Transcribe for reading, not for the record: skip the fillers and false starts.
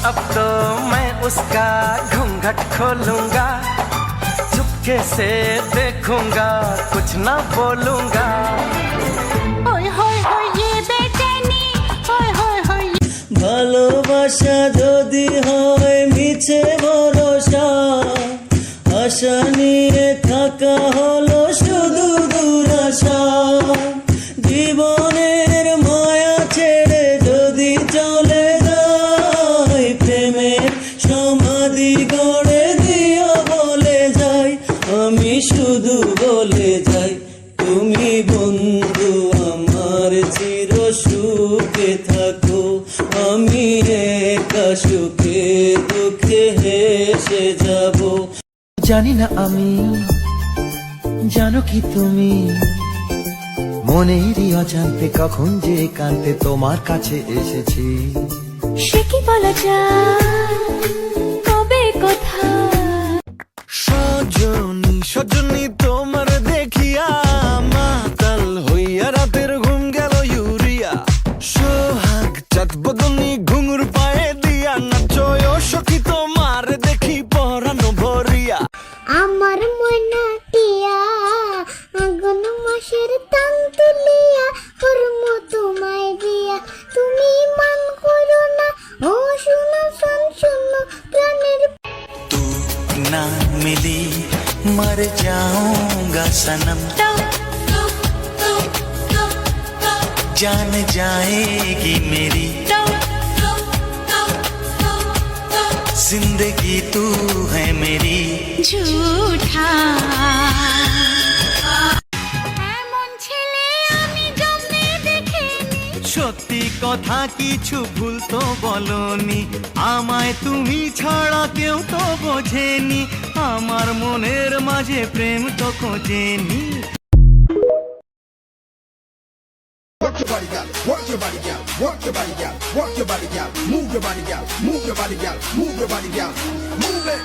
अब तो मैं उसका घूंघट खोलूंगा, चुपके से देखूंगा, कुछ ना बोलूंगा। ओए होए होए ये बेचैनी, ओए होए होए ভালোবাসা যদি হয় মিছে ভরসা, আশা নিয়ে থাকা হলো শুধু দুরাশা। জীবনের মায়া ছেড়ে যদি চলে যায়, প্রেমের সমাধি গড়ে দিও বলে যাই, আমি শুধু বলে যাই তুমি বন্ধু আমার চির সুখে থাকো, আমি একা সুখে দুঃখে হেসে যাব। জানি না আমি, জানো কি তুমি, মনেরই অজান্তে কখন যে কান্তে তোমার কাছে এসেছি। সে কি বলা যায়, কবে কোথায়। সজনী সজনী তোমার দেখিয়া মাতাল হইয়া রাতের ঘুম গেল ইউরিয়া। সোহাগ চাঁদ বদনী ঘুঙুর পায়ে দিয়া নাচয় সখী তোমার দেখি পরানো ভরিয়া। আমার ময়না টিয়া আগুন মাসের তাং তুলিয়া হরম তোমায় দিয়া, তুমি মান করো না ও শুনো শোন শোনো প্রাণের। तू ना मिली मर जाऊंगा सनम, जान जाएगी मेरी जिंदगी तू है मेरी। ঝুঠা এমন ছেলে আমি জন্মে দেখিনি। সত্যি কথা কিছু ভুল তো বলনি, আমায় তুমি ছাড়া কেউ তো বোঝেনি, আমার মনের মাঝে প্রেম তো খোঁজেনি। Work your body, gal. Work your body, gal. Work your body, gal. Work your body, gal. Move your body, gal. Move your body, gal. Move your body, gal. Move it.